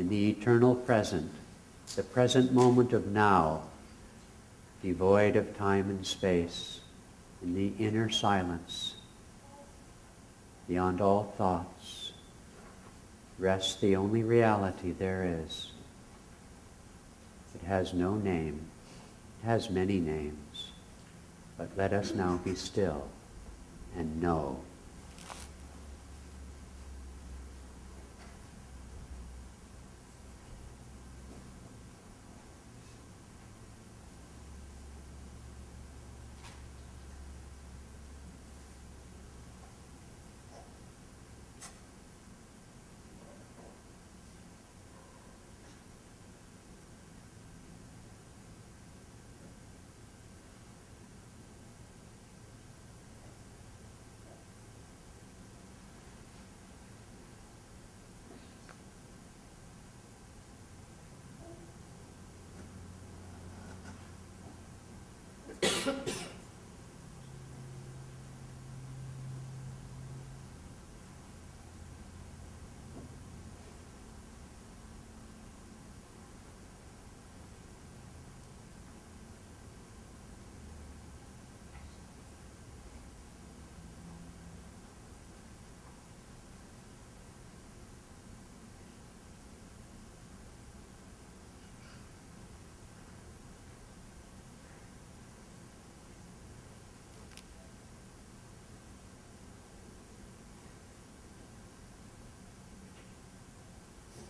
in the eternal present, the present moment of now, devoid of time and space, in the inner silence, beyond all thoughts, rests the only reality there is. It has no name. It has many names. But let us now be still and know.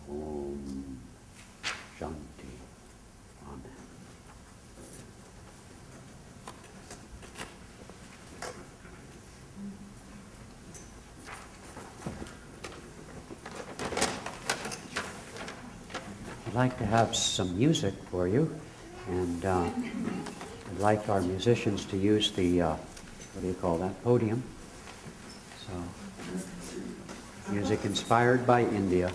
Om Shanti. Amen. I'd like to have some music for you, and I'd like our musicians to use the, what do you call that, podium. So, music inspired by India.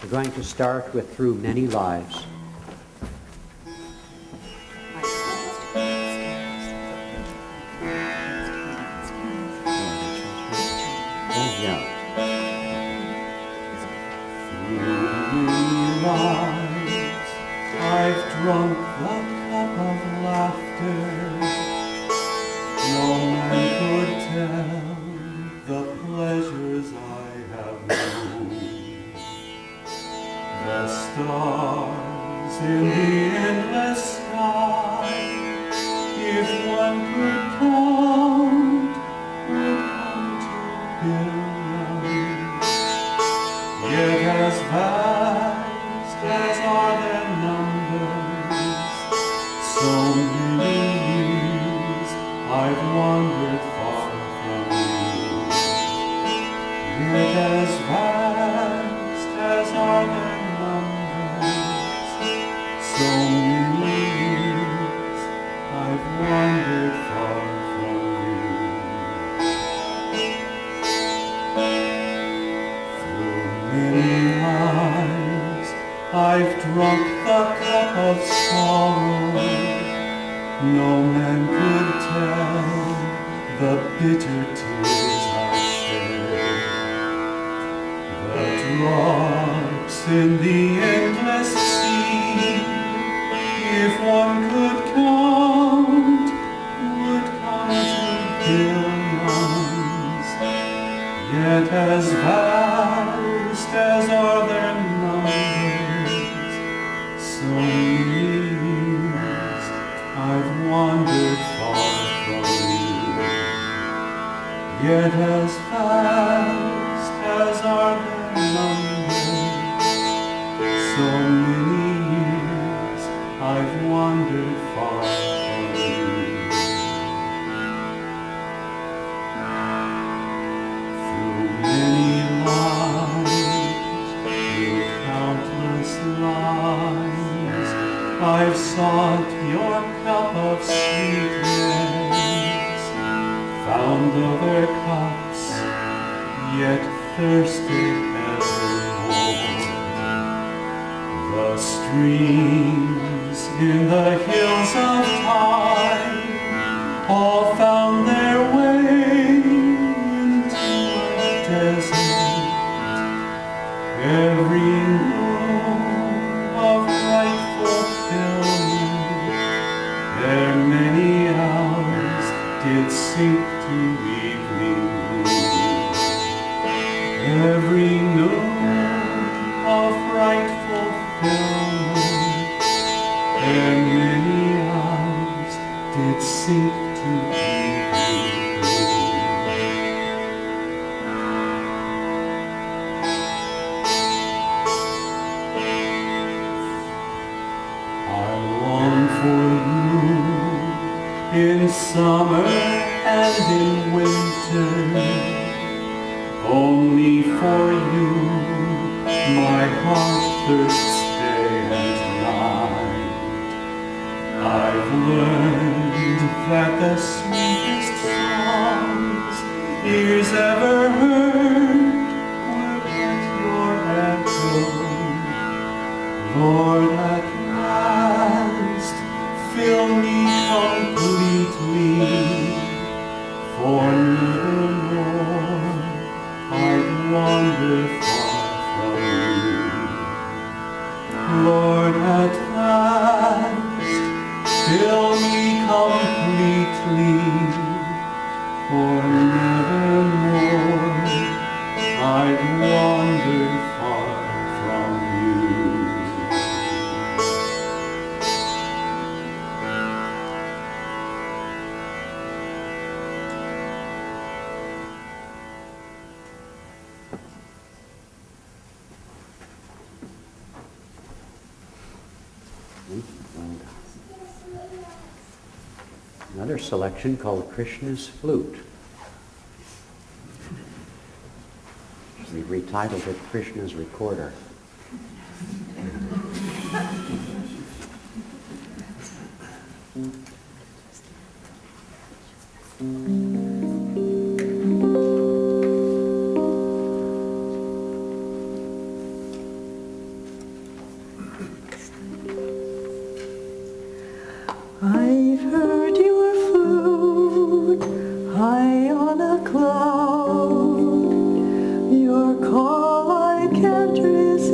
We're going to start with Through Many Lives. I've drunk the cup of laughter. No man could tell the pleasures I have known. The stars in the endless sky, if one could count, would come to billions. Yet as vast as are their numbers, so many years I've wandered far from you. Yet as vast as are their numbers, so many years I've wandered far from you. Through many lives I've drunk the cup of sorrow. No man could tell the bitter tears I shed. The drops in the endless sea, if one could count, would come to billions. Yet as vast as are their numbers, so many years I've wandered far from you. Yet as vast as are their numbers, so many years I've wandered far from you. Through many lives, through countless lives, I've sought your cup of sweetness, found other cups, yet thirsted evermore. The streams in the hills of time all found their way into a desert. Every where many eyes did sink to deep blue. I long for you in summer and in winter, only for you my heart thirsts day and night. I've learned that the sweetest songs ears ever heard were at your echo. Lord, at last, fill me completely, for nevermore I'd wander far from you. Lord, at last, fill me completely, for nevermore I'd wander far from you. Another selection called Krishna's Flute. We retitled it Krishna's Recorder. I've heard your flute high on a cloud. Your call I can't resist.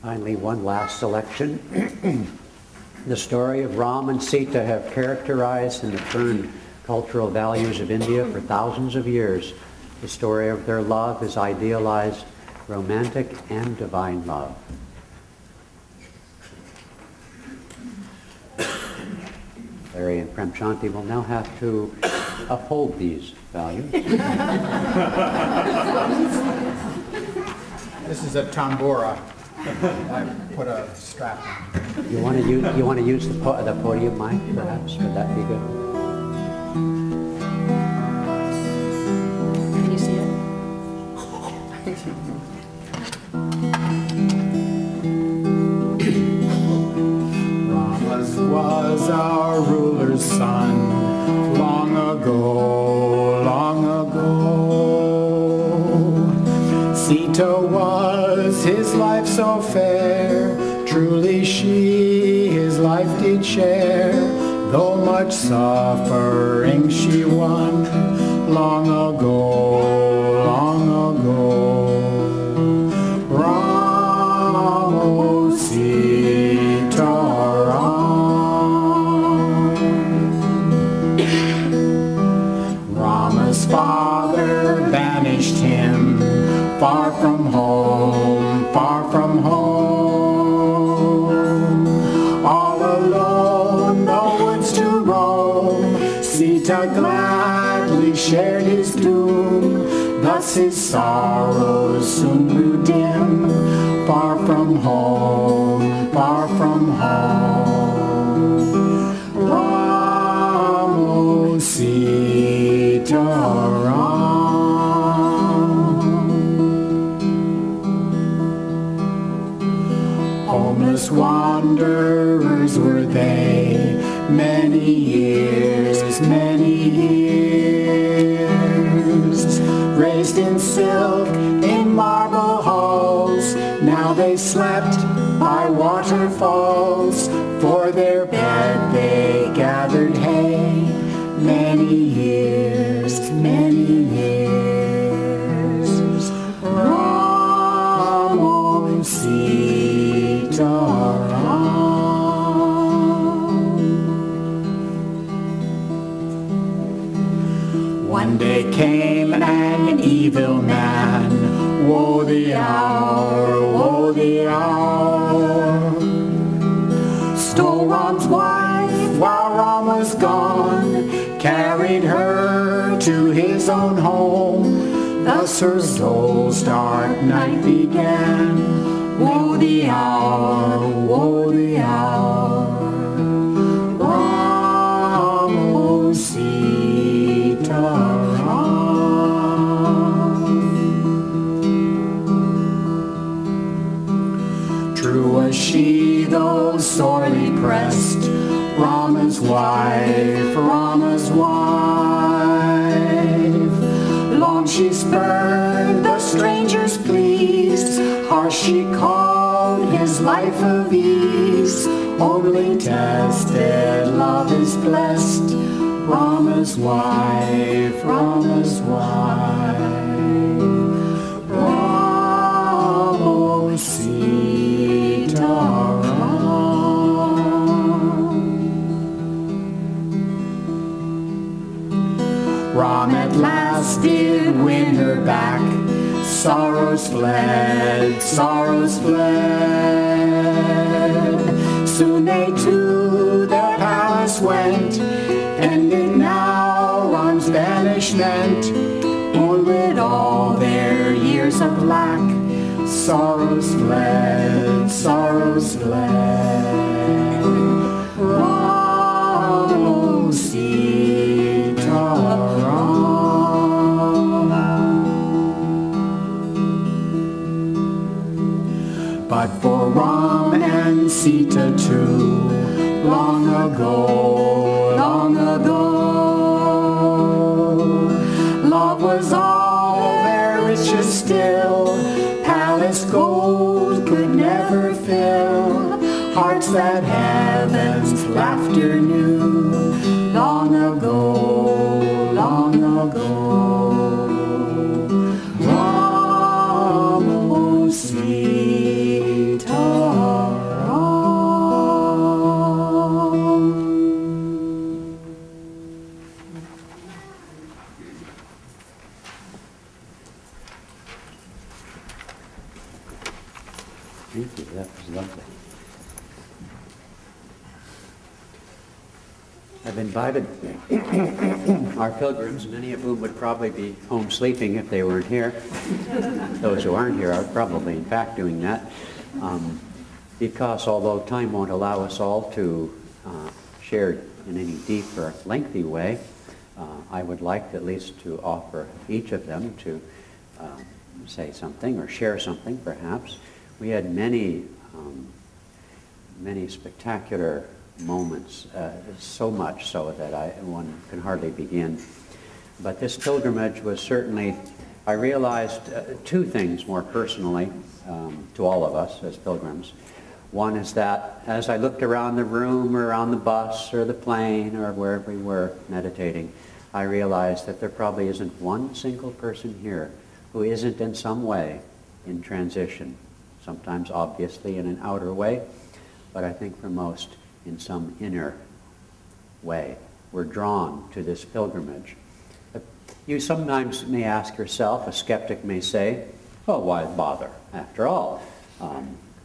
Finally, one last selection. The story of Ram and Sita have characterized and affirmed cultural values of India for thousands of years. The story of their love is idealized, romantic, and divine love. Larry and Prem Shanti will now have to uphold these values. This is a tambura. I put a strap on. You want to use the podium mic, perhaps? Would that be good? Can you see it? Ramas was our ruler's son long ago, long ago. Sita was his life so fair, truly she his life did share, though much suffering she won long ago, long ago. Ramo Sita Ram. Rama's father banished him far from home, far from home. All alone, no woods to roam, Sita gladly shared his doom. Thus his sorrows soon grew dim, far from home, far from home. Ramo Sita Ram. Homeless wanderers were they, many years, many years. Raised in silk, in marble halls, now they slept by waterfalls. For their bed they gathered hay, many years, many years. Ramo Sita Ram. One day came an evil man, woe the hour, woe the hour. Stole Ram's wife while Ram was gone, carried her to his own home. Thus her soul's dark night began, woe the hour, woe the hour. Ramo Sita Ram. True was she, though sorely pressed, Rama's wife, Rama's wife. Long she spurned the stranger's pleas, harsh she called his life of ease. Only tested love is blessed, Rama's wife, Rama's wife. Ramo Sita Ram. Ram at last did win her back, sorrows fled, sorrows fled. Soon they to their palace went, ended now Ram's banishment. On with all their years of lack, sorrows fled, sorrows fled. Ramo Sita Ram. But for Ram and Sita too, long ago, long ago, love was all their riches still. Palace gold could never fill hearts that heaven's laughter knew. Long ago, long ago. Ramo Sita gently. I've invited our pilgrims, many of whom would probably be home sleeping if they weren't here. Those who aren't here are probably, in fact, doing that. Because although time won't allow us all to share in any deep or lengthy way, I would like at least to offer each of them to say something or share something, perhaps. We had many spectacular moments, so much so that one can hardly begin. But this pilgrimage was certainly, I realized two things more personally to all of us as pilgrims. One is that as I looked around the room or on the bus or the plane or wherever we were meditating, I realized that there probably isn't one single person here who isn't in some way in transition, sometimes obviously in an outer way, but I think for most in some inner way. We're drawn to this pilgrimage. You sometimes may ask yourself, a skeptic may say, well, why bother? After all,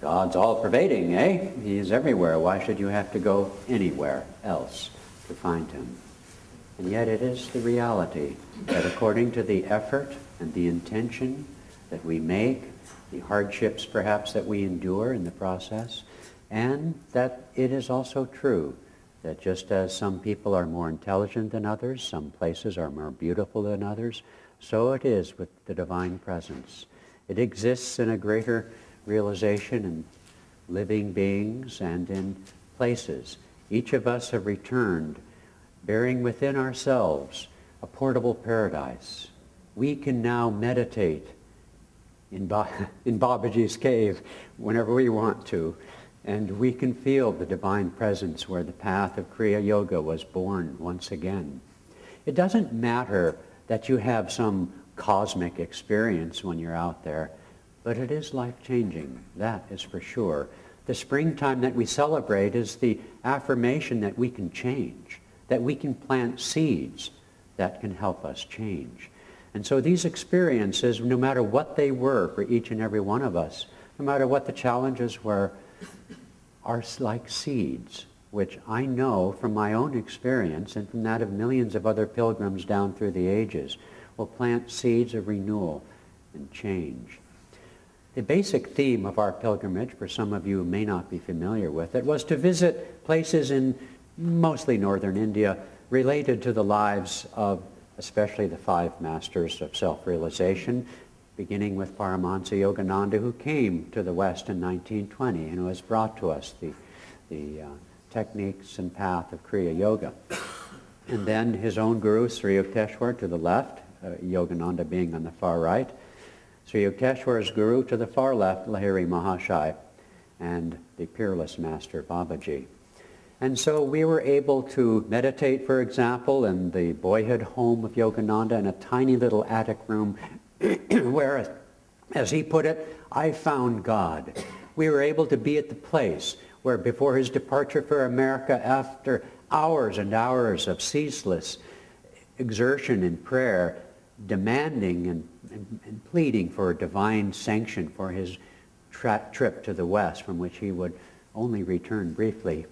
God's all-pervading, eh? He is everywhere. Why should you have to go anywhere else to find him? And yet it is the reality that according to the effort and the intention that we make, the hardships perhaps that we endure in the process, and that it is also true that just as some people are more intelligent than others, some places are more beautiful than others, so it is with the divine presence. It exists in a greater realization in living beings and in places. Each of us have returned bearing within ourselves a portable paradise. We can now meditate in Babaji's cave whenever we want to, and we can feel the divine presence where the path of Kriya Yoga was born once again. It doesn't matter that you have some cosmic experience when you're out there, but it is life-changing, that is for sure. The springtime that we celebrate is the affirmation that we can change, that we can plant seeds that can help us change. And so these experiences, no matter what they were for each and every one of us, no matter what the challenges were, are like seeds, which I know from my own experience and from that of millions of other pilgrims down through the ages, will plant seeds of renewal and change. The basic theme of our pilgrimage, for some of you who may not be familiar with it, was to visit places in mostly northern India related to the lives of especially the five masters of self-realization, beginning with Paramahansa Yogananda, who came to the West in 1920 and who has brought to us the techniques and path of Kriya Yoga. And then his own guru, Sri Yukteswar, to the left, Yogananda being on the far right. Sri Yukteswar's guru to the far left, Lahiri Mahashai, and the peerless master, Babaji. And so we were able to meditate, for example, in the boyhood home of Yogananda in a tiny little attic room where, as he put it, I found God. We were able to be at the place where before his departure for America, after hours and hours of ceaseless exertion in prayer, demanding and pleading for a divine sanction for his trip to the West, from which he would only return briefly,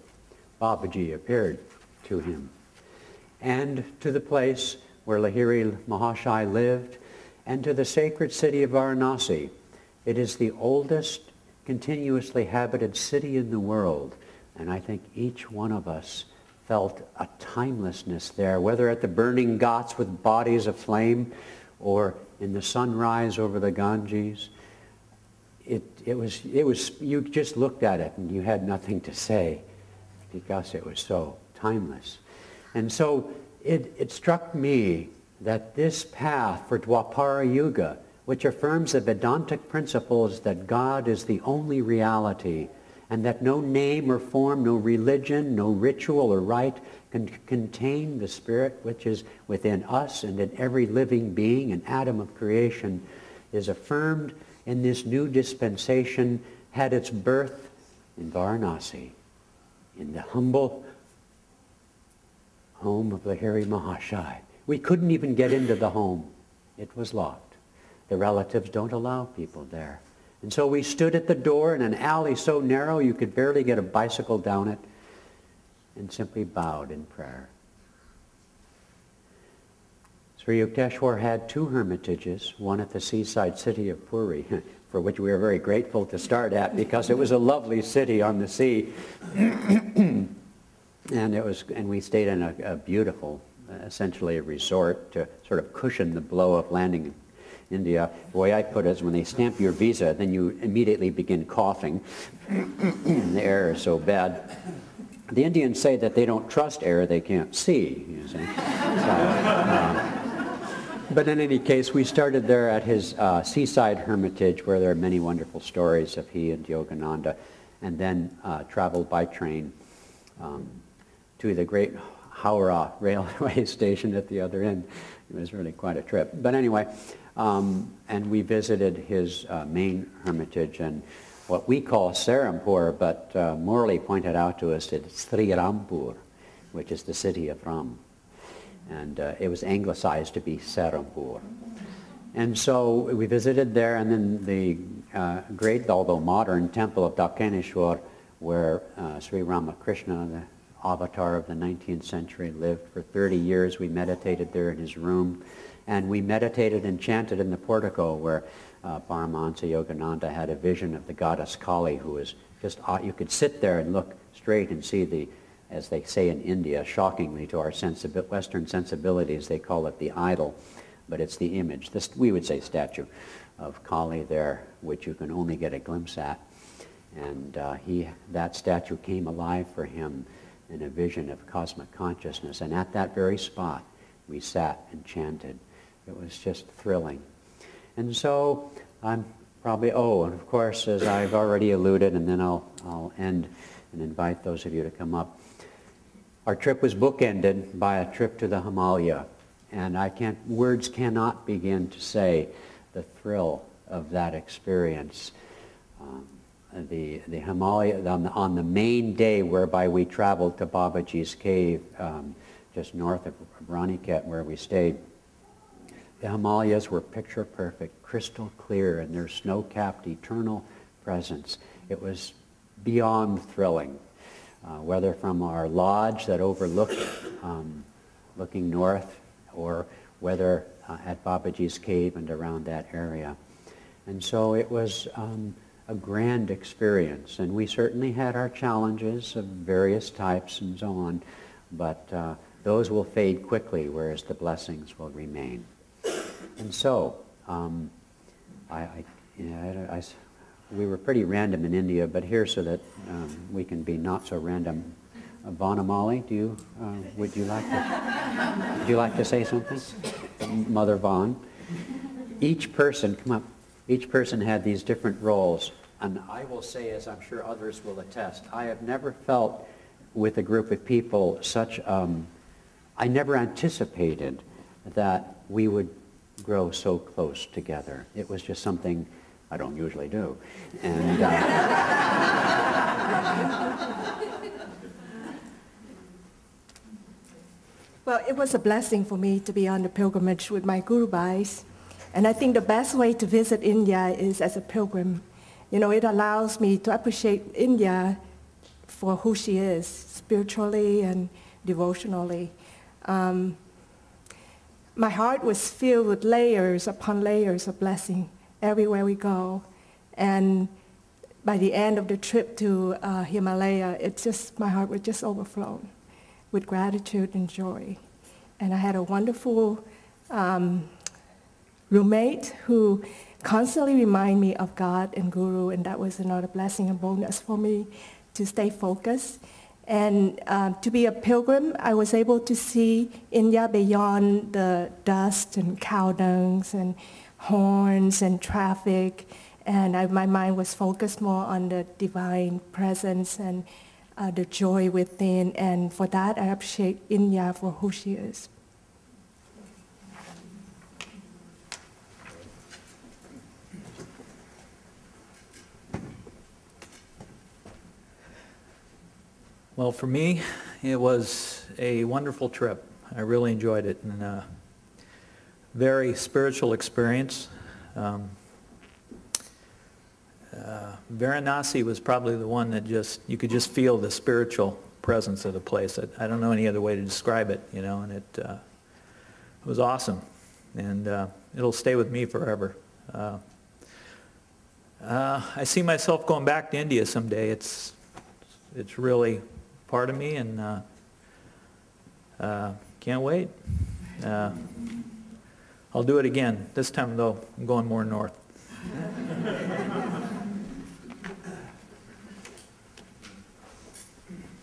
Babaji appeared to him. And to the place where Lahiri Mahashai lived, and to the sacred city of Varanasi. It is the oldest continuously habited city in the world, and I think each one of us felt a timelessness there, whether at the burning ghats with bodies aflame or in the sunrise over the Ganges. It was, you just looked at it and you had nothing to say because it was so timeless. And so it struck me that this path for Dwapara Yuga, which affirms the Vedantic principles that God is the only reality, and that no name or form, no religion, no ritual or rite can contain the spirit which is within us and in every living being and atom of creation, is affirmed in this new dispensation, had its birth in Varanasi, in the humble home of Lahiri Mahashai. We couldn't even get into the home. It was locked. The relatives don't allow people there. And so we stood at the door in an alley so narrow you could barely get a bicycle down it, and simply bowed in prayer. Sri Yukteswar had 2 hermitages, one at the seaside city of Puri, for which we are very grateful to start at because it was a lovely city on the sea. And we stayed in a beautiful, essentially a resort to sort of cushion the blow of landing in India. The way I put it is when they stamp your visa, then you immediately begin coughing. The air is so bad. The Indians say that they don't trust air they can't see, you see. But in any case, we started there at his seaside hermitage where there are many wonderful stories of he and Yogananda, and then traveled by train to the great Howrah railway station at the other end. It was really quite a trip. But anyway, and we visited his main hermitage and what we call Serampur, but Morley pointed out to us that it's Sri Rampur, which is the city of Ram. And it was anglicized to be Serampur. And so we visited there, and then the great, although modern, temple of Dakkaneshwar, where Sri Ramakrishna, the avatar of the 19th century, lived for 30 years. We meditated there in his room. And we meditated and chanted in the portico where Paramahansa Yogananda had a vision of the goddess Kali, who was just, you could sit there and look straight and see the, as they say in India, shockingly to our Western sensibilities, they call it the idol, but it's the image, this, we would say statue of Kali there, which you can only get a glimpse at. And that statue came alive for him in a vision of cosmic consciousness. And at that very spot, we sat and chanted. It was just thrilling. And so I'm probably, and of course, as I've already alluded, and then I'll end and invite those of you to come up. Our trip was bookended by a trip to the Himalaya. And words cannot begin to say the thrill of that experience. The Himalaya, on the main day whereby we traveled to Babaji's cave, just north of Raniket where we stayed, the Himalayas were picture perfect, crystal clear in their snow-capped eternal presence. It was beyond thrilling, whether from our lodge that overlooked looking north, or whether at Babaji's cave and around that area. And so it was a grand experience, and we certainly had our challenges of various types and so on, but those will fade quickly, whereas the blessings will remain. And so, we were pretty random in India, but here so that we can be not so random. Vanamali, would you like to say something? Mother Vaughn. Each person, come up, each person had these different roles. And I will say, as I'm sure others will attest, I have never felt with a group of people such, I never anticipated that we would grow so close together. It was just something I don't usually do. And well, it was a blessing for me to be on the pilgrimage with my Guru Bhais. And I think the best way to visit India is as a pilgrim. You know, it allows me to appreciate India for who she is, spiritually and devotionally. My heart was filled with layers upon layers of blessing everywhere we go. And by the end of the trip to Himalaya, my heart was just overflowed with gratitude and joy. And I had a wonderful roommate who constantly reminded me of God and Guru, and that was another blessing and bonus for me to stay focused. And to be a pilgrim, I was able to see India beyond the dust and cow dungs and horns and traffic. And my mind was focused more on the divine presence and the joy within. And for that, I appreciate India for who she is. Well, for me, it was a wonderful trip. I really enjoyed it, and a very spiritual experience. Varanasi was probably the one that you could just feel the spiritual presence of the place. I don't know any other way to describe it, you know, and it was awesome. And it'll stay with me forever. I see myself going back to India someday. It's really part of me, and can't wait. I'll do it again. This time, though, I'm going more north.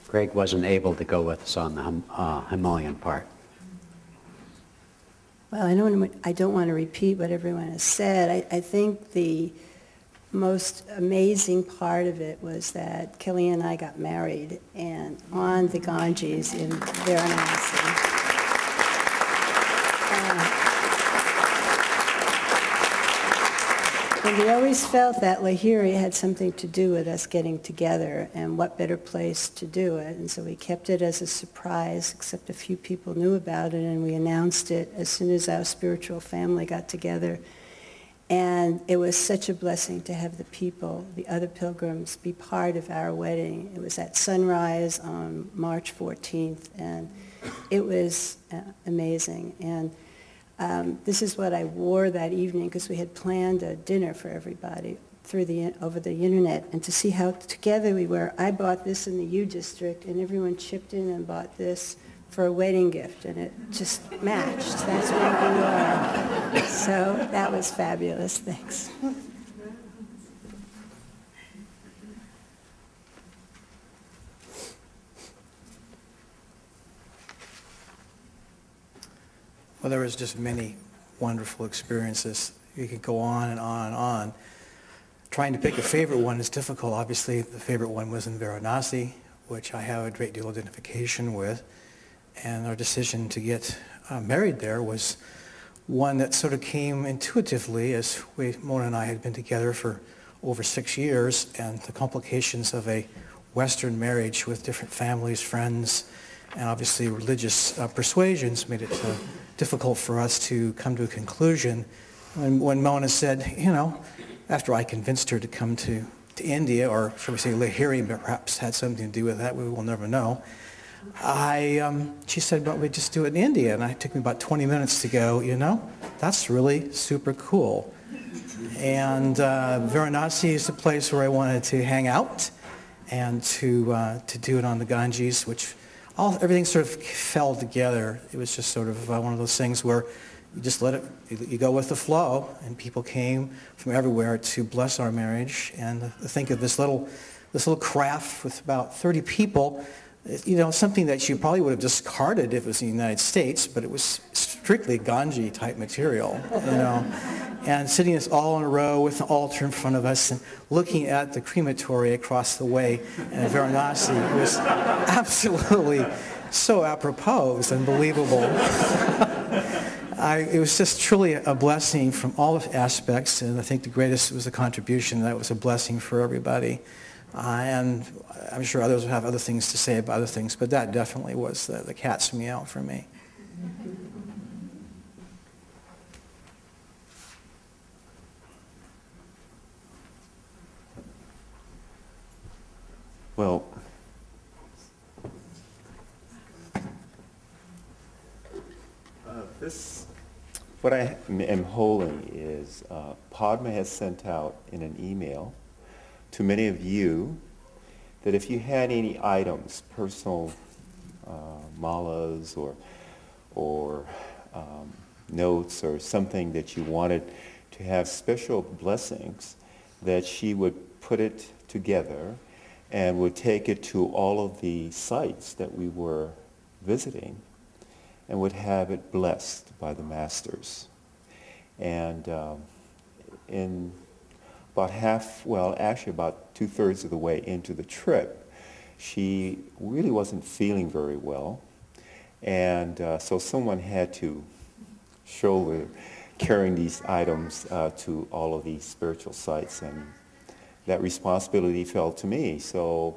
Greg wasn't able to go with us on the Himalayan part. Well, I don't want to repeat what everyone has said. I think the most amazing part of it was that Kelly and I got married and on the Ganges in Varanasi. And we always felt that Lahiri had something to do with us getting together, and what better place to do it. And so we kept it as a surprise, except a few people knew about it, and we announced it as soon as our spiritual family got together. And it was such a blessing to have the people, the other pilgrims, be part of our wedding. It was at sunrise on March 14th, and it was amazing. And this is what I wore that evening, because we had planned a dinner for everybody over the internet, and to see how together we were. I bought this in the U District, and everyone chipped in and bought this for a wedding gift, and it just matched. That's where we are. So that was fabulous. Thanks. Well, there was just many wonderful experiences. You could go on and on and on. Trying to pick a favorite one is difficult. Obviously, the favorite one was in Varanasi, which I have a great deal of identification with. And our decision to get married there was one that sort of came intuitively, as Mona and I had been together for over 6 years, and the complications of a Western marriage with different families, friends, and obviously religious persuasions made it difficult for us to come to a conclusion. When Mona said, you know, after I convinced her to come to India, or shall we say Lahiri perhaps had something to do with that, we will never know. She said, but we just do it in India. And it took me about 20 minutes to go, you know, that's really super cool. And Varanasi is the place where I wanted to hang out and to do it on the Ganges, which everything sort of fell together. It was just sort of one of those things where you just let it, you go with the flow, and people came from everywhere to bless our marriage. And think of this little craft with about 30 people, you know, something that you probably would have discarded if it was in the United States, but it was strictly Ganji type material, you know. And sitting us all in a row with an altar in front of us and looking at the crematory across the way in Varanasi was absolutely so apropos. It was unbelievable. It was just truly a blessing from all aspects, and I think the greatest was the contribution. That was a blessing for everybody. And I'm sure others will have other things to say about other things, but that definitely was the cat's meow for me. Well, what I am holding is Padma has sent out in an email to many of you that if you had any items, personal malas or notes or something that you wanted to have special blessings, that she would put it together and would take it to all of the sites that we were visiting and would have it blessed by the masters. And in about about 2/3 of the way into the trip, she really wasn't feeling very well. And so someone had to shoulder carrying these items to all of these spiritual sites, and that responsibility fell to me. So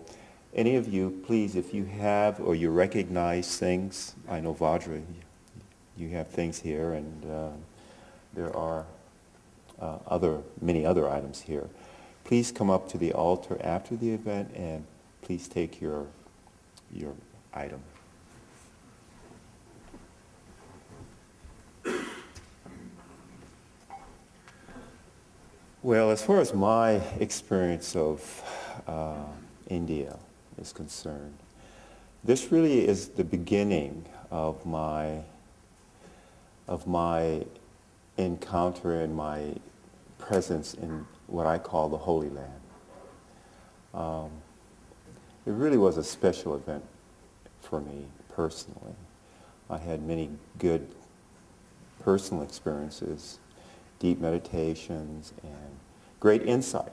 any of you, please, if you have or you recognize things, I know Vajra, you have things here, and there are many other items here. please come up to the altar after the event and please take your item. Well, as far as my experience of India is concerned, this really is the beginning of my encounter and my presence in what I call the Holy Land. It really was a special event for me personally. I had many good personal experiences, deep meditations, and great insight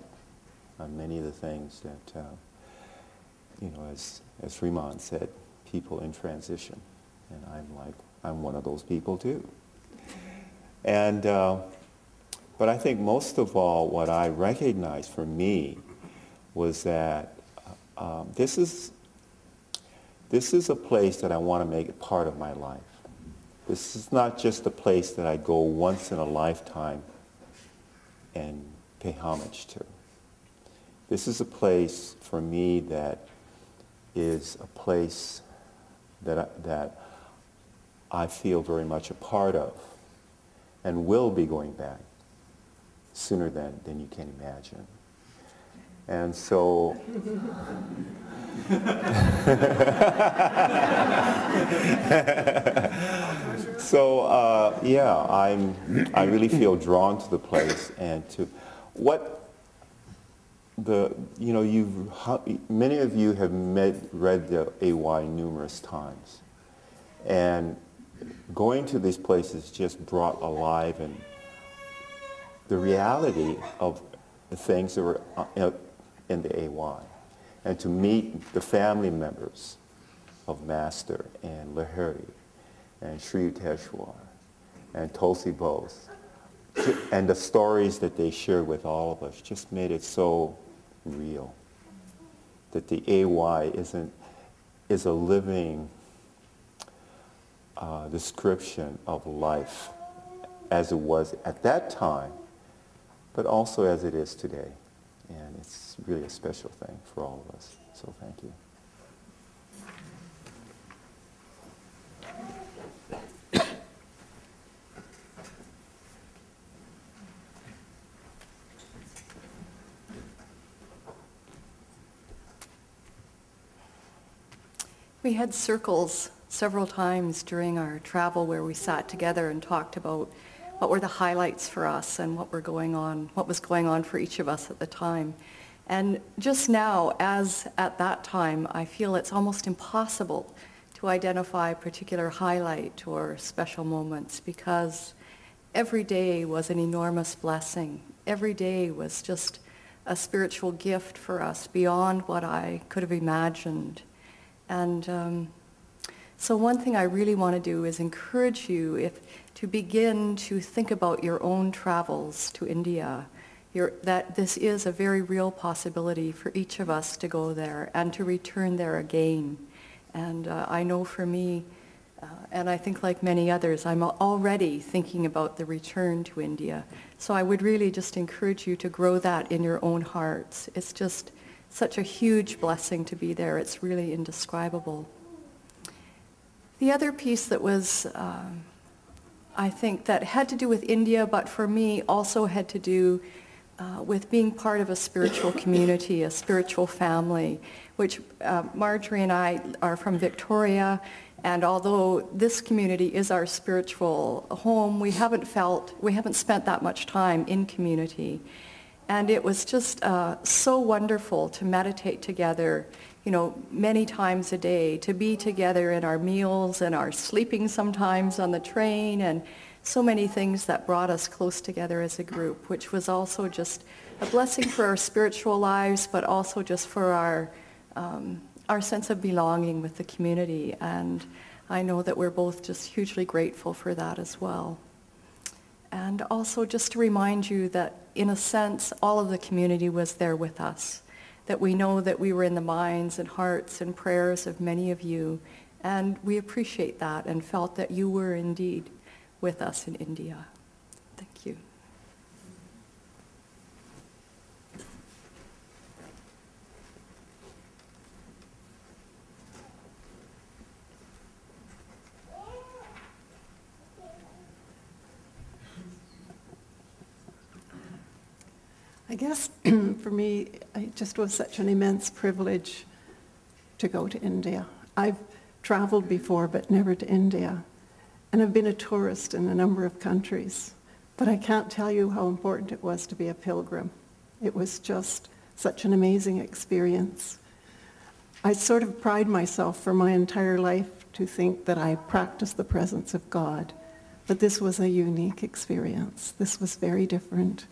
on many of the things that, as Sriman said, people in transition. And I'm one of those people too. And, but I think most of all, what I recognized for me was that this is a place that I want to make a part of my life. This is not just a place that I go once in a lifetime and pay homage to. This is a place for me that is a place that I feel very much a part of and will be going back sooner than you can imagine. And so, I really feel drawn to the place and to many of you have read the AY numerous times, and going to these places just brought alive and the reality of the things that were in the AY, and to meet the family members of Master and Lahiri and Sri Yukteswar and Tulsi Bose, and the stories that they shared with all of us just made it so real that the AY is a living description of life as it was at that time, but also as it is today. And it's really a special thing for all of us. So thank you. We had circles several times during our travel where we sat together and talked about what were the highlights for us and what was going on for each of us at the time. And just now, as at that time, I feel it's almost impossible to identify a particular highlight or special moments, because every day was an enormous blessing. Every day was just a spiritual gift for us beyond what I could have imagined. And so one thing I really want to do is encourage you to begin to think about your own travels to India, that this is a very real possibility for each of us to go there and to return there again. And I know for me, and I think like many others, I'm already thinking about the return to India. So I would really just encourage you to grow that in your own hearts. It's just such a huge blessing to be there. It's really indescribable. The other piece that was, I think, that had to do with India, but for me also had to do with being part of a spiritual community, a spiritual family, which Marjorie and I are from Victoria, and although this community is our spiritual home, we haven't spent that much time in community. And it was just so wonderful to meditate together, many times a day, to be together in our meals and our sleeping sometimes on the train, and so many things that brought us close together as a group, which was also just a blessing for our spiritual lives, but also just for our sense of belonging with the community. And I know that we're both just hugely grateful for that as well. And also just to remind you that, in a sense, all of the community was there with us, that we know that we were in the minds and hearts and prayers of many of you, and we appreciate that and felt that you were indeed with us in India. Thank you. I guess for me, it just was such an immense privilege to go to India. I've traveled before, but never to India. And I've been a tourist in a number of countries. But I can't tell you how important it was to be a pilgrim. It was just such an amazing experience. I sort of pride myself for my entire life to think that I practice the presence of God. But this was a unique experience. This was very different.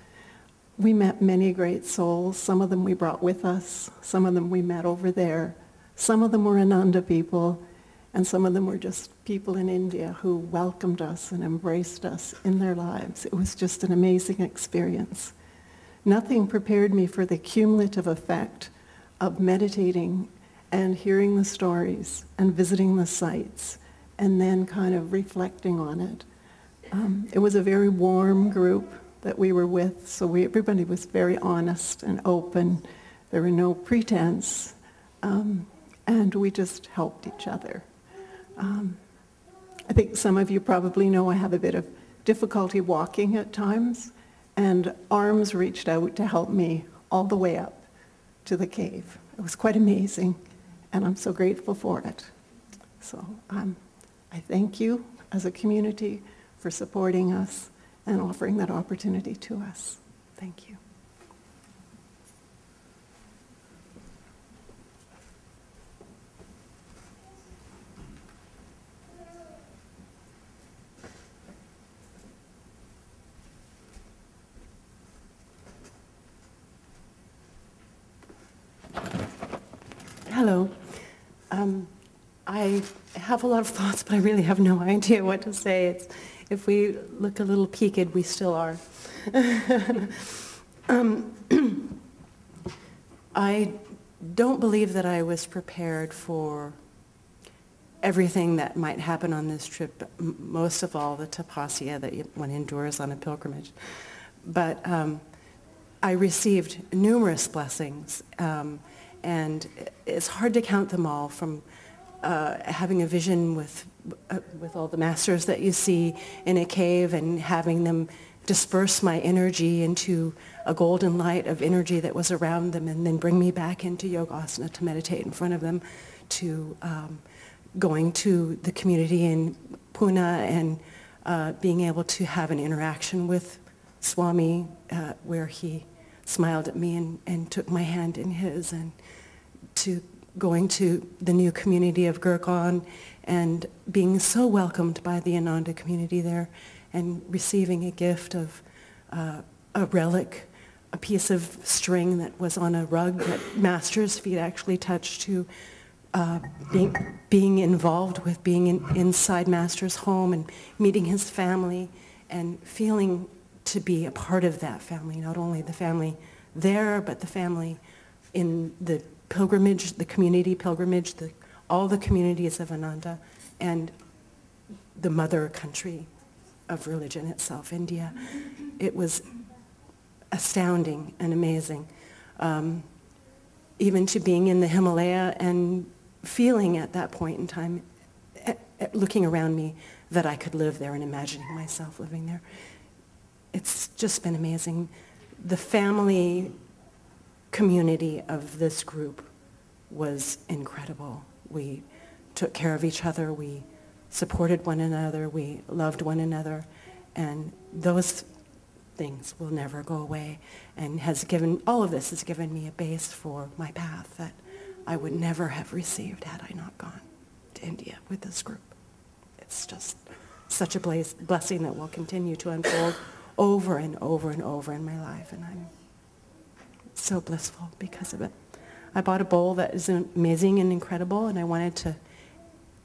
We met many great souls. Some of them we brought with us. Some of them we met over there. Some of them were Ananda people. And some of them were just people in India who welcomed us and embraced us in their lives. It was just an amazing experience. Nothing prepared me for the cumulative effect of meditating and hearing the stories and visiting the sites and then kind of reflecting on it. It was a very warm group that we were with, so everybody was very honest and open. There were no pretense, and we just helped each other. I think some of you probably know I have a bit of difficulty walking at times, and arms reached out to help me all the way up to the cave. It was quite amazing, and I'm so grateful for it. So I thank you as a community for supporting us and offering that opportunity to us. Thank you. Hello. I have a lot of thoughts, but I really have no idea what to say. If we look a little peaked, we still are. I don't believe that I was prepared for everything that might happen on this trip, most of all the tapasya that one endures on a pilgrimage. But I received numerous blessings, and it's hard to count them all, from having a vision with all the masters that you see in a cave and having them disperse my energy into a golden light of energy that was around them and then bring me back into yogasana to meditate in front of them, to going to the community in Pune and being able to have an interaction with Swami where he smiled at me and took my hand in his, and to going to the new community of Gurkhan and being so welcomed by the Ananda community there, and receiving a gift of a relic, a piece of string that was on a rug that Master's feet actually touched, to being involved with being inside Master's home and meeting his family and feeling to be a part of that family, not only the family there, but the family in the pilgrimage, the community pilgrimage, all the communities of Ananda, and the mother country of religion itself, India. It was astounding and amazing. Even to being in the Himalaya and feeling at that point in time, looking around me, that I could live there and imagining myself living there. It's just been amazing. The family community of this group was incredible. We took care of each other, we supported one another, we loved one another, and those things will never go away, and all of this has given me a base for my path that I would never have received had I not gone to India with this group. It's just such a blessing that will continue to unfold over and over and over in my life, and I'm so blissful because of it. I bought a bowl that is amazing and incredible, and I wanted to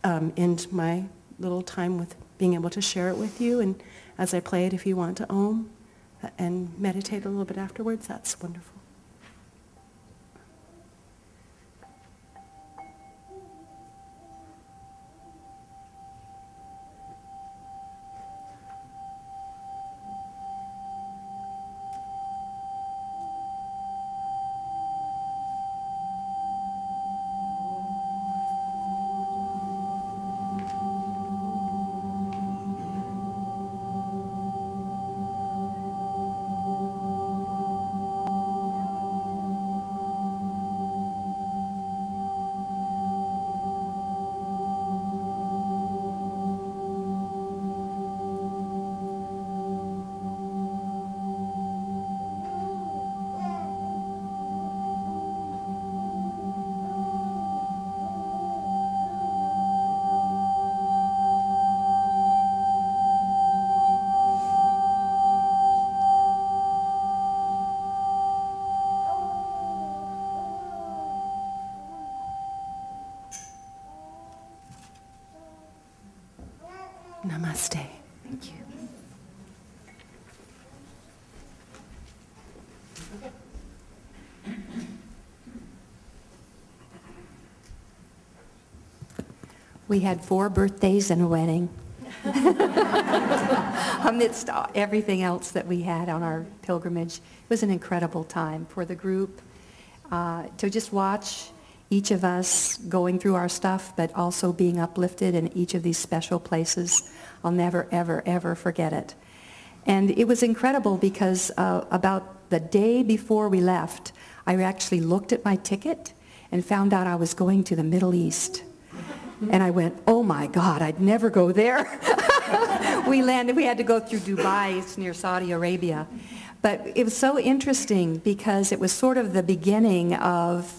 end my little time with being able to share it with you, and as I play it, if you want to Om and meditate a little bit afterwards, that's wonderful. Namaste. Thank you. We had 4 birthdays and a wedding. Amidst everything else that we had on our pilgrimage. It was an incredible time for the group to just watch each of us going through our stuff, but also being uplifted in each of these special places. I'll never, ever, ever forget it. And it was incredible because about the day before we left, I actually looked at my ticket and found out I was going to the Middle East. And I went, oh my God, I'd never go there. We landed, we had to go through Dubai, it's near Saudi Arabia. But it was so interesting because it was sort of the beginning of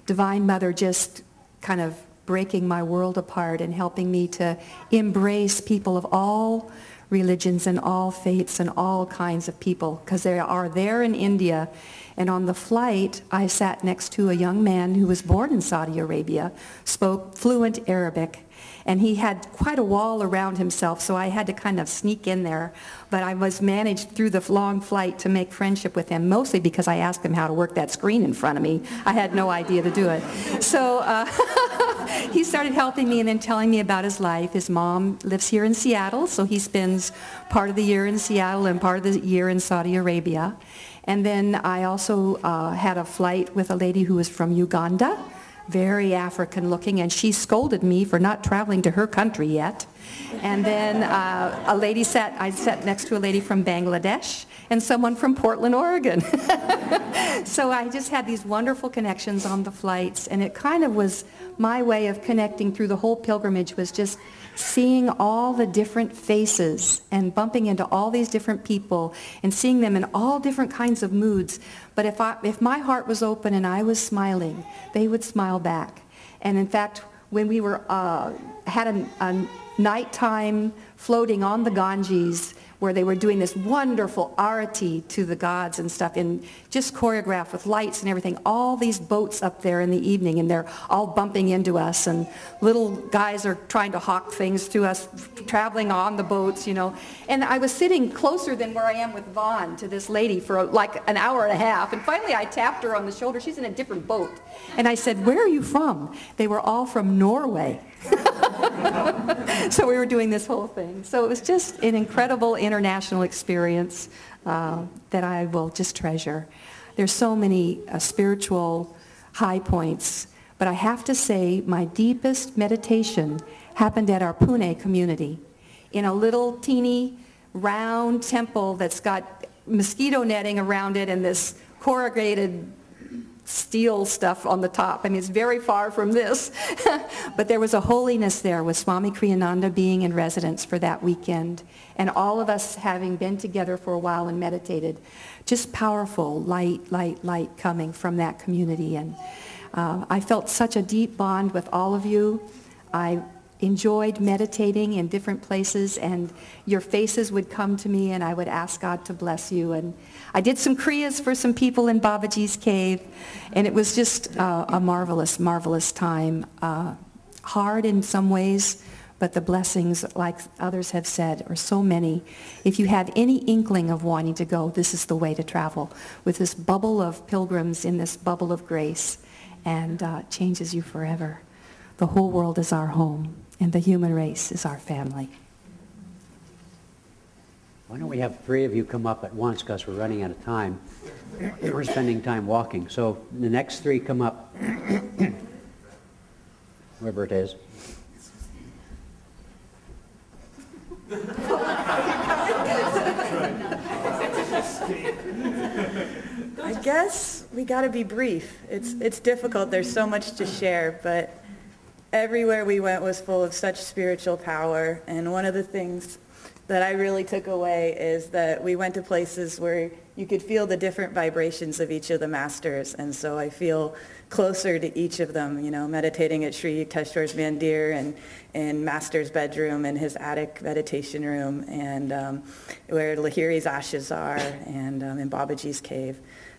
Divine Mother just kind of breaking my world apart and helping me to embrace people of all religions and all faiths and all kinds of people, because they are there in India. And on the flight, I sat next to a young man who was born in Saudi Arabia, spoke fluent Arabic, and he had quite a wall around himself, so I had to kind of sneak in there. But I was managed through the long flight to make friendship with him, mostly because I asked him how to work that screen in front of me. I had no idea to do it. So he started helping me and then telling me about his life. His mom lives here in Seattle, so he spends part of the year in Seattle and part of the year in Saudi Arabia. And then I also had a flight with a lady who was from Uganda, very African looking, and she scolded me for not traveling to her country yet. And then I sat next to a lady from Bangladesh and someone from Portland, Oregon. So I just had these wonderful connections on the flights, and it kind of was my way of connecting through the whole pilgrimage, was just seeing all the different faces and bumping into all these different people and seeing them in all different kinds of moods. But if my heart was open and I was smiling, they would smile back. And in fact, when we were had a nighttime floating on the Ganges, where they were doing this wonderful arati to the gods and stuff, and just choreographed with lights and everything, all these boats up there in the evening, and they're all bumping into us, and little guys are trying to hawk things to us, traveling on the boats, you know. And I was sitting closer than where I am with Vaughn to this lady for like an hour and a half, and finally I tapped her on the shoulder. She's in a different boat. And I said, "Where are you from?" They were all from Norway. So we were doing this whole thing. So it was just an incredible international experience that I will just treasure. There's so many spiritual high points, but I have to say my deepest meditation happened at our Pune community in a little teeny round temple that's got mosquito netting around it and this corrugated steel stuff on the top. I mean, it's very far from this. But there was a holiness there with Swami Kriyananda being in residence for that weekend, and all of us having been together for a while and meditated. Just powerful light, light, light coming from that community. And I felt such a deep bond with all of you. I enjoyed meditating in different places, and your faces would come to me, and I would ask God to bless you. And I did some kriyas for some people in Babaji's cave, and it was just a marvelous, marvelous time. Hard in some ways, but the blessings, like others have said, are so many. If you have any inkling of wanting to go, this is the way to travel, with this bubble of pilgrims in this bubble of grace, and changes you forever. The whole world is our home, and the human race is our family. Why don't we have 3 of you come up at once, because we're running out of time. We're spending time walking. So the next 3 come up, whoever it is. I guess we got to be brief. It's difficult. There's so much to share, but everywhere we went was full of such spiritual power. And one of the things that I really took away is that we went to places where you could feel the different vibrations of each of the masters. And so I feel closer to each of them, you know, meditating at Sri Yukteswar's Mandir and in Master's bedroom and his attic meditation room, and where Lahiri's ashes are, and in Babaji's cave.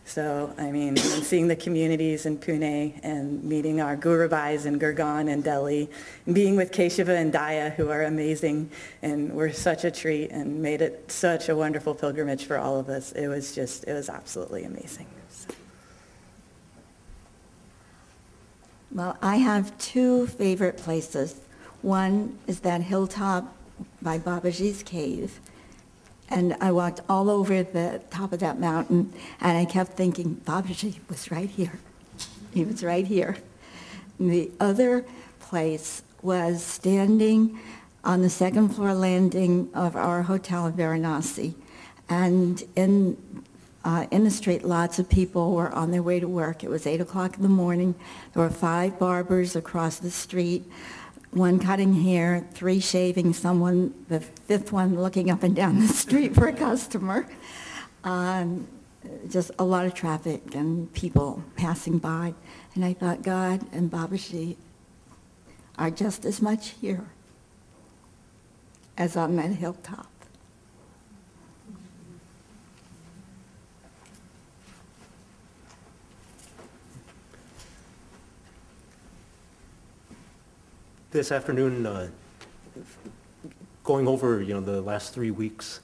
So, I mean, and seeing the communities in Pune and meeting our Gurubhais in Gurgaon and Delhi, and being with Keshava and Daya, who are amazing and were such a treat and made it such a wonderful pilgrimage for all of us. It was absolutely amazing. So. Well, I have two favorite places. One is that hilltop by Babaji's cave. And I walked all over the top of that mountain, and I kept thinking, Babaji was right here. He was right here. And the other place was standing on the second floor landing of our hotel in Varanasi. And in the street, lots of people were on their way to work. It was 8 o'clock in the morning. There were 5 barbers across the street, 1 cutting hair, 3 shaving, someone, the 5th one looking up and down the street for a customer. Just a lot of traffic and people passing by. And I thought, God and Babaji are just as much here as on that hilltop. This afternoon, going over the last 3 weeks,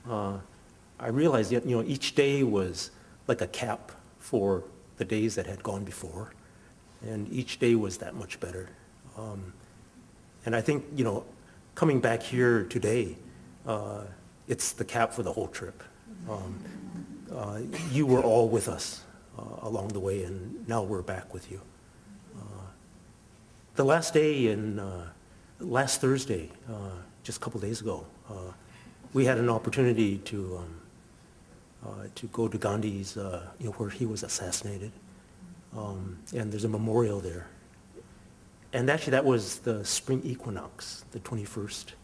I realized that each day was like a cap for the days that had gone before, and each day was that much better. And I think coming back here today, it's the cap for the whole trip. You were all with us along the way, and now we're back with you. The last day last Thursday, just a couple days ago, we had an opportunity to go to Gandhi's, where he was assassinated, and there's a memorial there. And actually, that was the spring equinox, the 21st.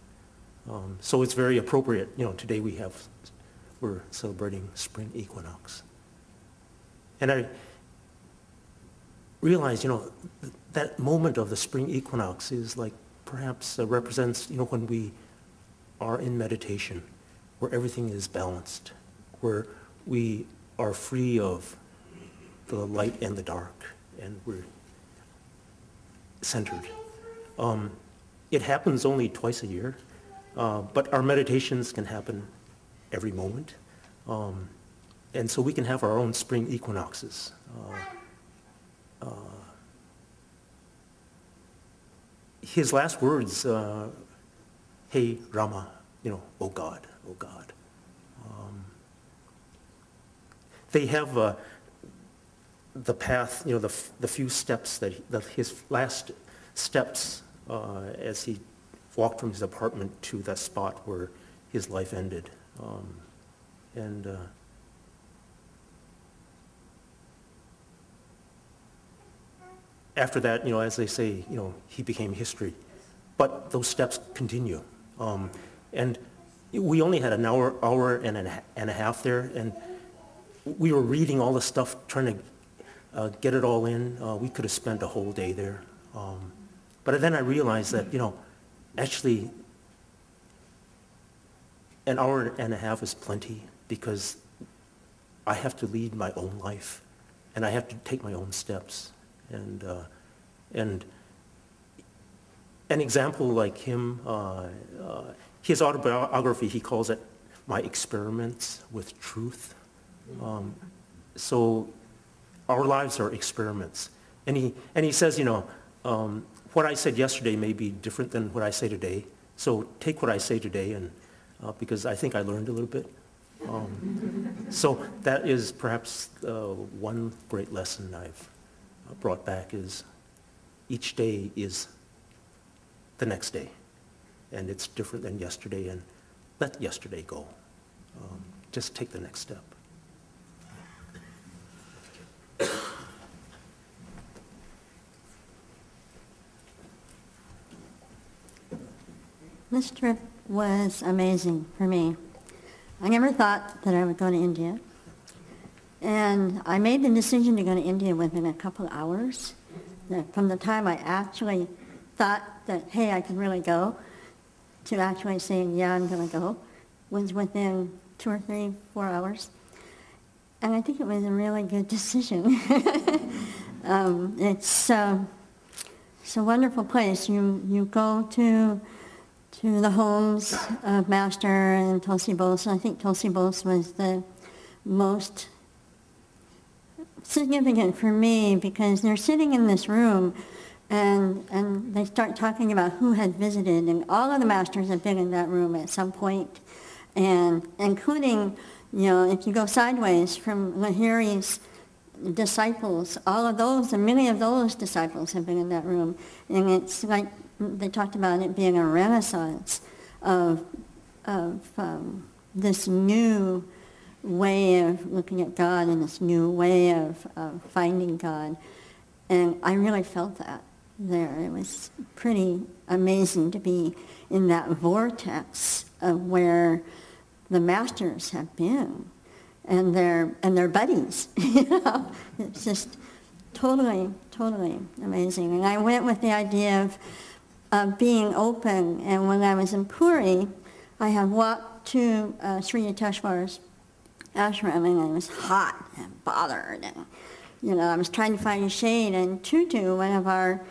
So it's very appropriate. Today we're celebrating spring equinox, and I realized, that moment of the spring equinox is like perhaps represents, when we are in meditation, where everything is balanced, where we are free of the light and the dark, and we're centered. It happens only twice a year, but our meditations can happen every moment. And so we can have our own spring equinoxes. His last words, hey Rama, oh God, oh God. They have the path, the few steps his last steps as he walked from his apartment to that spot where his life ended. After that, as they say, he became history. But those steps continue. And we only had an hour and a half there, and we were reading all the stuff, trying to get it all in. We could have spent a whole day there. But then I realized that, actually, an hour and a half is plenty, because I have to lead my own life, and I have to take my own steps. And an example like him, his autobiography, he calls it My Experiments with Truth. So our lives are experiments. And he says, what I said yesterday may be different than what I say today. So take what I say today, and because I think I learned a little bit. So that is perhaps one great lesson I've brought back, is each day is the next day, and it's different than yesterday, and let yesterday go. Just take the next step. This trip was amazing for me. I never thought that I would go to India. And I made the decision to go to India within a couple of hours. From the time I actually thought that, hey, I can really go, to actually saying, yeah, I'm going to go, was within 2 or 3, 4 hours. And I think it was a really good decision. It's a wonderful place. You go to the homes of Master and Tulsi Bose. I think Tulsi Bose was the most significant for me because they're sitting in this room and they start talking about who had visited, and all of the masters have been in that room at some point, and including, if you go sideways from Lahiri's disciples, all of those, and many of those disciples have been in that room, and it's like they talked about it being a renaissance of this new way of looking at God and this new way of finding God. And I really felt that there. It was pretty amazing to be in that vortex of where the masters have been and their buddies. It's just totally amazing. And I went with the idea of being open. And when I was in Puri, I had walked to Sri Yukteswar's ashram, and it was hot and bothered, and I was trying to find a shade, and Tutu, one of our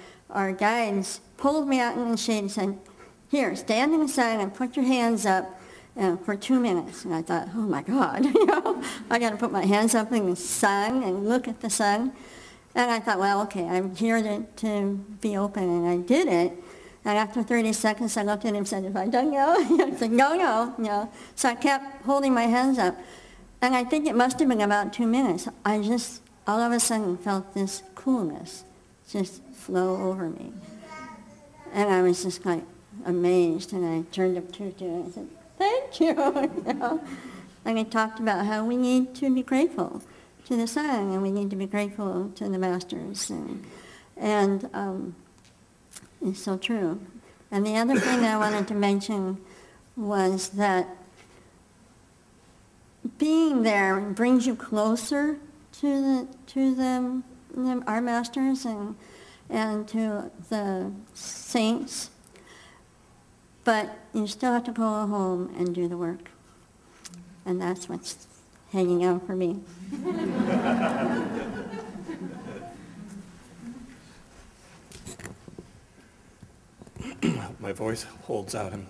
guides, pulled me out in the shade and said, "Here, stand in the sun and put your hands up for 2 minutes." And I thought, oh my God, I got to put my hands up in the sun and look at the sun. And I thought, well, okay, I'm here to be open, and I did it. And after 30 seconds, I looked at him and said, "Have I done no?" I said, no. So I kept holding my hands up. And I think it must have been about 2 minutes. I just, all of a sudden, felt this coolness just flow over me. And I was just like amazed. And I turned up to Tutu and I said, "Thank you." And I talked about how we need to be grateful to the sun, and we need to be grateful to the masters. And it's so true. And the other thing that I wanted to mention was that being there brings you closer to our masters and to the saints, but you still have to go home and do the work. And that's what's hanging out for me. My voice holds out. I'm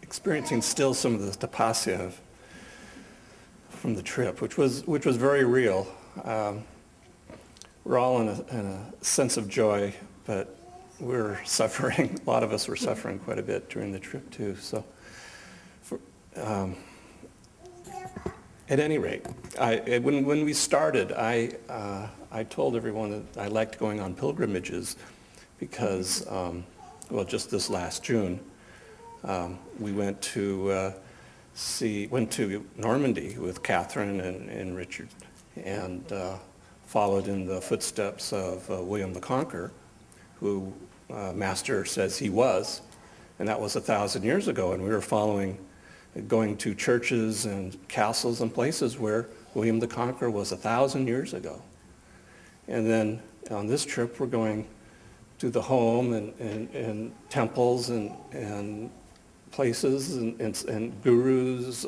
experiencing still some of the tapasya from the trip, which was very real. We're all in a sense of joy, but we're suffering. A lot of us were suffering quite a bit during the trip too. So, at any rate, when we started, I told everyone that I liked going on pilgrimages because, just this last June, we went to Normandy with Catherine and Richard, and followed in the footsteps of William the Conqueror, who Master says he was, and that was 1,000 years ago, and we were going to churches and castles and places where William the Conqueror was 1,000 years ago. And then on this trip, we're going to the home and temples and places and gurus,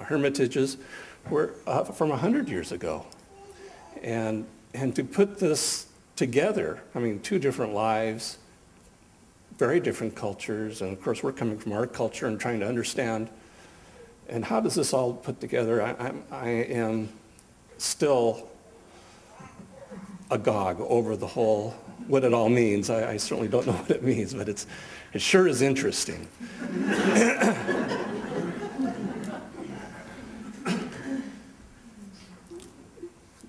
hermitages were from 100 years ago. And to put this together, I mean, 2 different lives, very different cultures, and of course we're coming from our culture and trying to understand, and how does this all put together? I am still agog over the whole, what it all means. I certainly don't know what it means, but it sure is interesting.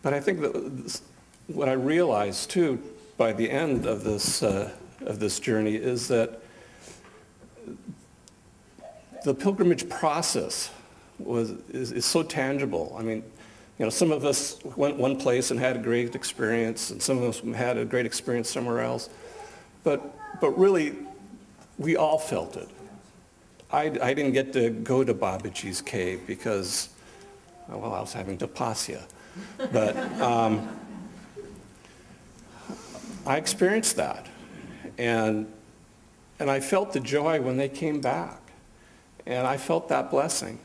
But I think that what I realized too by the end of this journey is that the pilgrimage process is so tangible. I mean, some of us went one place and had a great experience, and some of us had a great experience somewhere else. But really, we all felt it. I didn't get to go to Babaji's cave because, I was having tapasya. But I experienced that. And I felt the joy when they came back. And I felt that blessing.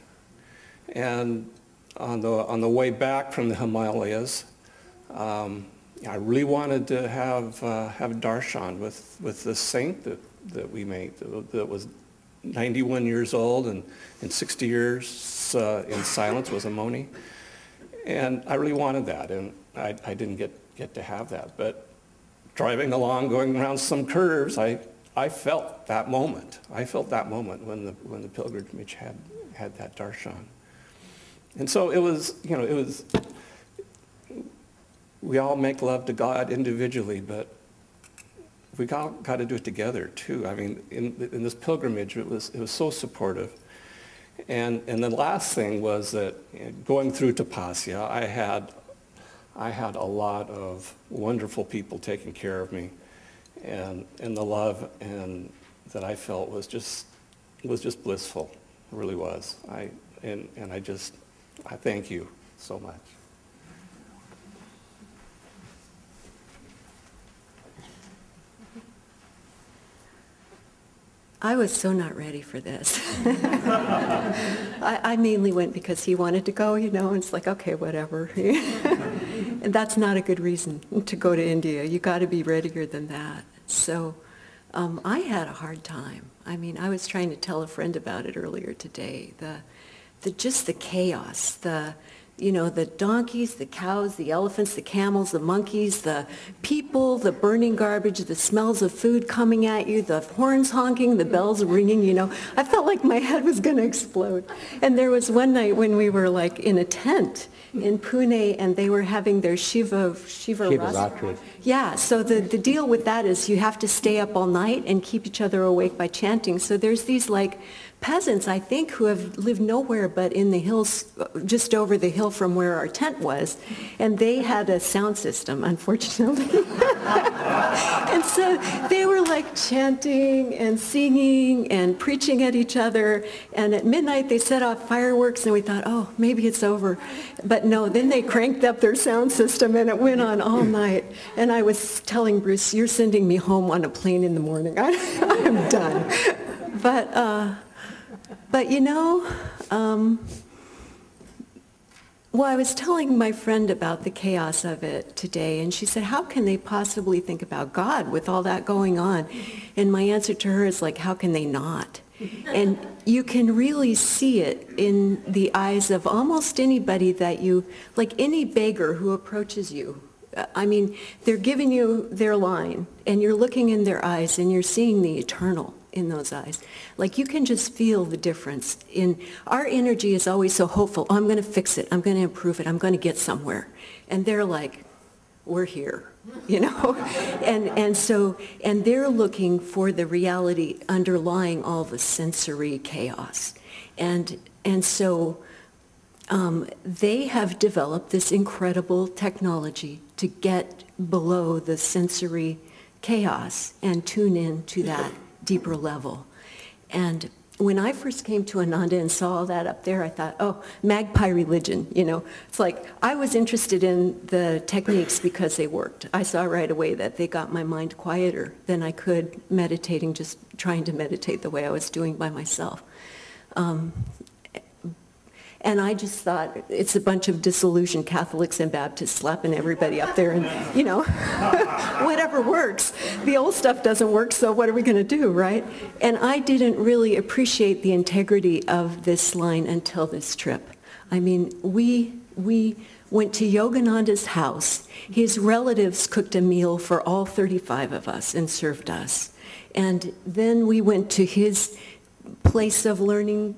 And on the way back from the Himalayas, I really wanted to have darshan with this saint that we made that was 91 years old and 60 years in silence, was a Moni. And I really wanted that, and I didn't get to have that. But driving along, going around some curves, I felt that moment. I felt that moment when the pilgrimage had that darshan. And so it was, we all make love to God individually, but we got to do it together too. I mean, in this pilgrimage, it was so supportive. And the last thing was that going through Tapasya, I had a lot of wonderful people taking care of me, and the love that I felt was just blissful. It really was. I thank you so much. I was so not ready for this. I mainly went because he wanted to go, and it's like, okay, whatever. And that's not a good reason to go to India. You got to be readier than that. So I had a hard time. I mean, I was trying to tell a friend about it earlier today. Just the chaos, the donkeys, the cows, the elephants, the camels, the monkeys, the people, the burning garbage, the smells of food coming at you, the horns honking, the bells ringing, I felt like my head was going to explode. And there was one night when we were like in a tent in Pune, and they were having their Shiva Ratri. Yeah, so the deal with that is you have to stay up all night and keep each other awake by chanting. So there's these like peasants, I think, who have lived nowhere but in the hills, just over the hill from where our tent was, and they had a sound system, unfortunately. And so they were like chanting and singing and preaching at each other, and at midnight they set off fireworks, and we thought, oh, maybe it's over. But no, then they cranked up their sound system, and it went on all night. And I was telling Bruce, you're sending me home on a plane in the morning. I'm done. But well, I was telling my friend about the chaos of it today, and she said, how can they possibly think about God with all that going on? And my answer to her is like, how can they not? And you can really see it in the eyes of almost anybody like any beggar who approaches you. I mean, they're giving you their line, and you're looking in their eyes, and you're seeing the eternal in those eyes. Like, you can just feel the difference. Our energy is always so hopeful. Oh, I'm going to fix it. I'm going to improve it. I'm going to get somewhere. And they're like, we're here, and they're looking for the reality underlying all the sensory chaos. And so they have developed this incredible technology to get below the sensory chaos and tune in to that deeper level. And when I first came to Ananda and saw all that up there, I thought, oh, magpie religion, It's like, I was interested in the techniques because they worked. I saw right away that they got my mind quieter than I could meditating, just trying to meditate the way I was doing by myself. And I just thought it's a bunch of disillusioned Catholics and Baptists slapping everybody up there and, whatever works. The old stuff doesn't work, so what are we going to do, right? And I didn't really appreciate the integrity of this line until this trip. I mean, we went to Yogananda's house. His relatives cooked a meal for all 35 of us and served us. And then we went to his place of learning,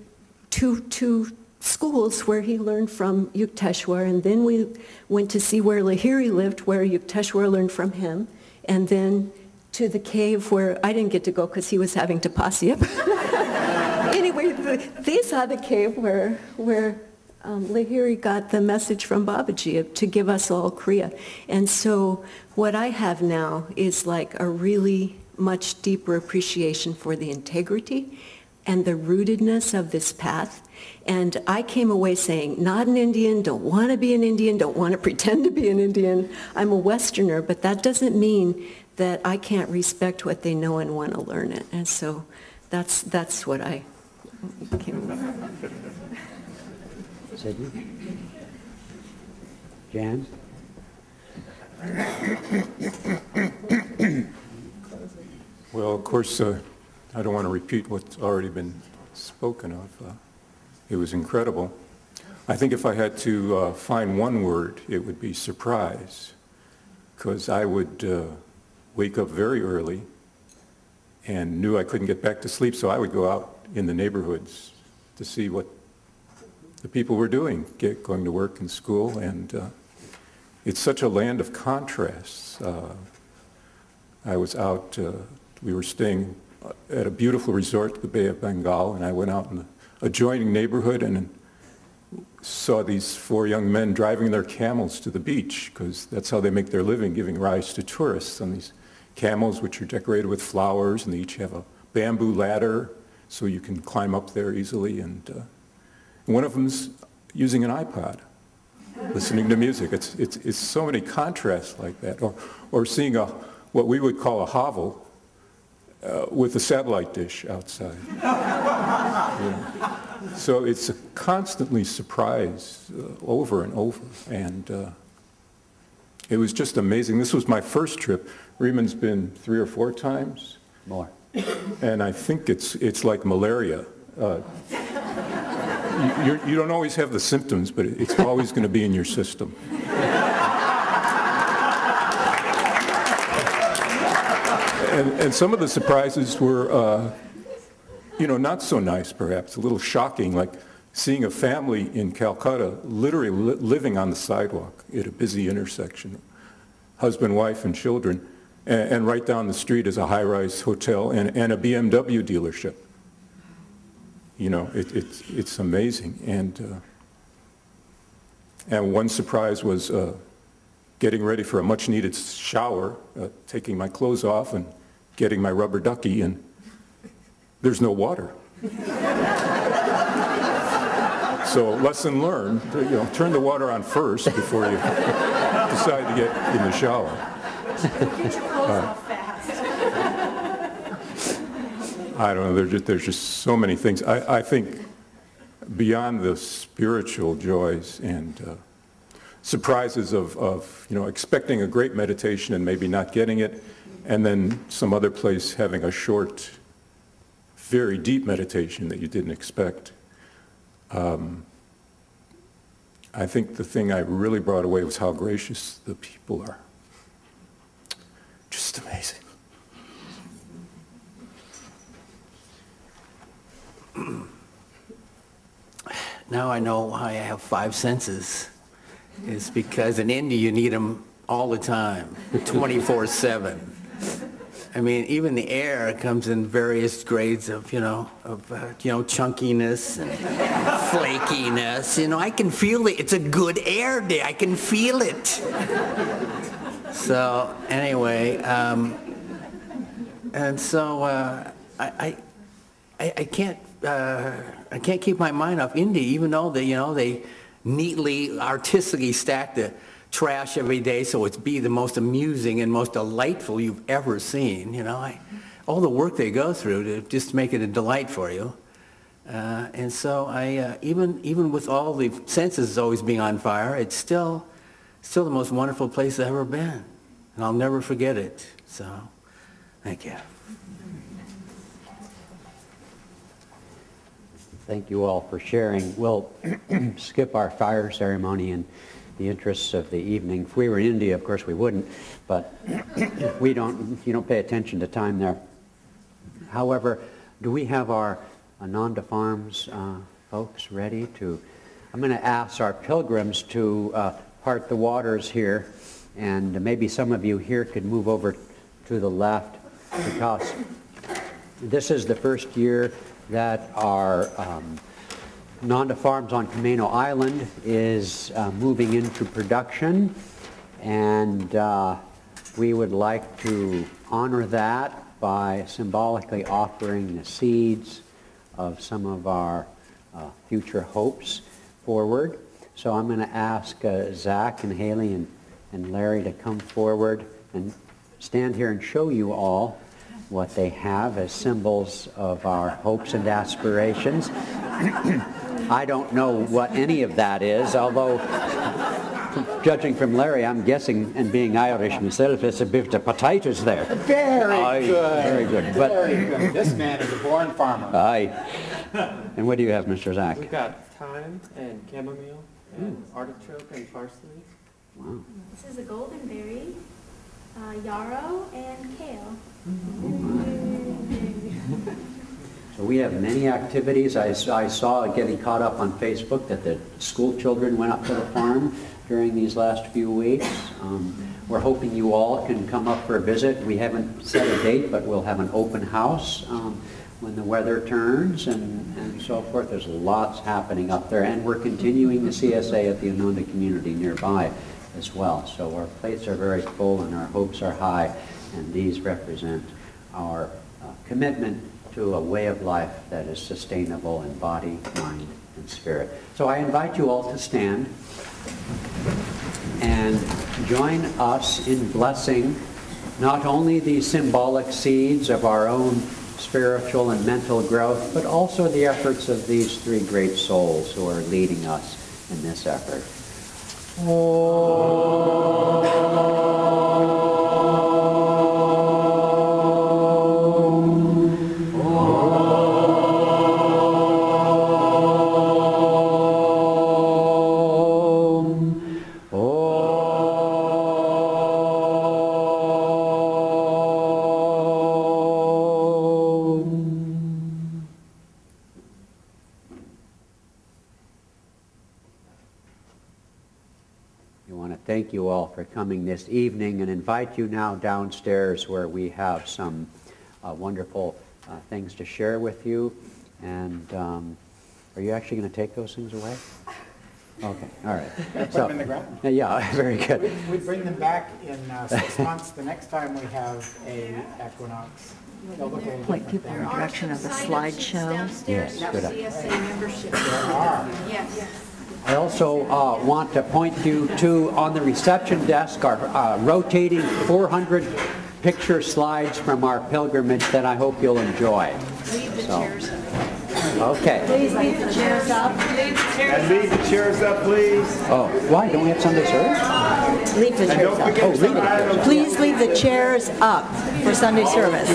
two schools where he learned from Yukteswar, and then we went to see where Lahiri lived, where Yukteswar learned from him, and then to the cave where I didn't get to go because he was having tapasya. Anyway, they saw the cave where Lahiri got the message from Babaji to give us all Kriya. And so what I have now is like a really much deeper appreciation for the integrity and the rootedness of this path. And I came away saying, not an Indian, don't want to be an Indian, don't want to pretend to be an Indian. I'm a Westerner, but that doesn't mean that I can't respect what they know and want to learn it. And so that's what I came with. Sydney? Jan? Well, of course, I don't want to repeat what's already been spoken of. It was incredible. I think if I had to find one word, it would be surprise, because I would wake up very early and knew I couldn't get back to sleep, so I would go out in the neighborhoods to see what the people were doing, going to work and school, and it's such a land of contrasts. I was out, we were staying at a beautiful resort, the Bay of Bengal, and I went out in the adjoining neighborhood and saw these 4 young men driving their camels to the beach, because that's how they make their living, giving rise to tourists on these camels, which are decorated with flowers, and they each have a bamboo ladder so you can climb up there easily. And one of them's using an iPod, listening to music. It's so many contrasts like that. Or seeing what we would call a hovel with a satellite dish outside. Yeah. So it's a constantly surprise over and over. And it was just amazing. This was my first trip. Reeman's been 3 or 4 times. More. And I think it's like malaria. You don't always have the symptoms, but it's always going to be in your system. And some of the surprises were, not so nice, perhaps, a little shocking, like seeing a family in Calcutta literally living on the sidewalk at a busy intersection, husband, wife, and children, and right down the street is a high-rise hotel and a BMW dealership. It's amazing. And one surprise was getting ready for a much-needed shower, taking my clothes off and getting my rubber ducky, and there's no water. So lesson learned, turn the water on first before you decide to get in the shower. I don't know, there's just so many things. I think beyond the spiritual joys and surprises of expecting a great meditation and maybe not getting it, and then some other place having a short, very deep meditation that you didn't expect. I think the thing I really brought away was how gracious the people are. Just amazing. Now I know why I have 5 senses. It's because in India you need them all the time, 24/7. I mean, even the air comes in various grades of, chunkiness and flakiness. I can feel it. It's a good air day. I can feel it. So anyway, and so I can't keep my mind off India, even though they neatly, artistically stack the trash every day so it's be the most amusing and most delightful you've ever seen. All the work they go through to just make it a delight for you. And so even with all the senses always being on fire, it's still the most wonderful place I've ever been. And I'll never forget it. So, thank you. Thank you all for sharing. We'll skip our fire ceremony in the interests of the evening. If we were in India, of course we wouldn't, but you don't pay attention to time there. However, do we have our Ananda Farms folks ready to? I'm going to ask our pilgrims to part the waters here, and maybe some of you here could move over to the left, because this is the first year that our Ananda Farms on Camino Island is moving into production, and we would like to honor that by symbolically offering the seeds of some of our future hopes forward. So I'm going to ask Zach and Haley and Larry to come forward and stand here and show you all what they have as symbols of our hopes and aspirations. I don't know what any of that is, although judging from Larry, I'm guessing, and being Irish myself, it's a bit of potatoes there. Very good. Very good. But, Very good. This man is a born farmer. Aye. And what do you have, Mr. Zach? We've got thyme and chamomile and artichoke and parsley. Wow. This is a goldenberry, yarrow, and kale. So we have many activities. I saw getting caught up on Facebook that the school children went up to the farm during these last few weeks. We're hoping you all can come up for a visit. We haven't set a date, but we'll have an open house when the weather turns and so forth. There's lots happening up there, and we're continuing the CSA at the Ananda community nearby as well. So our plates are very full and our hopes are high, and these represent our commitment to a way of life that is sustainable in body, mind, and spirit. So I invite you all to stand and join us in blessing not only the symbolic seeds of our own spiritual and mental growth, but also the efforts of these three great souls who are leading us in this effort. Thank you all for coming this evening, and invite you now downstairs where we have some wonderful things to share with you. And are you actually going to take those things away? Okay, all right. Put them in the ground. Yeah, very good. We bring them back in 6 months, the next time we have a equinox. They'll look a little Point different people in the then. direction of the slideshow. Yes, good. CSA membership. There are. Yes. I also want to point you to, on the reception desk, our rotating 400 picture slides from our pilgrimage that I hope you'll enjoy. Leave the chairs up. Okay. Please leave the chairs up. Leave the chairs And leave the chairs up, please. Oh, why? Don't we have Sunday service? Leave the chairs up. Oh, leave it. Please leave the chairs up for Sunday service.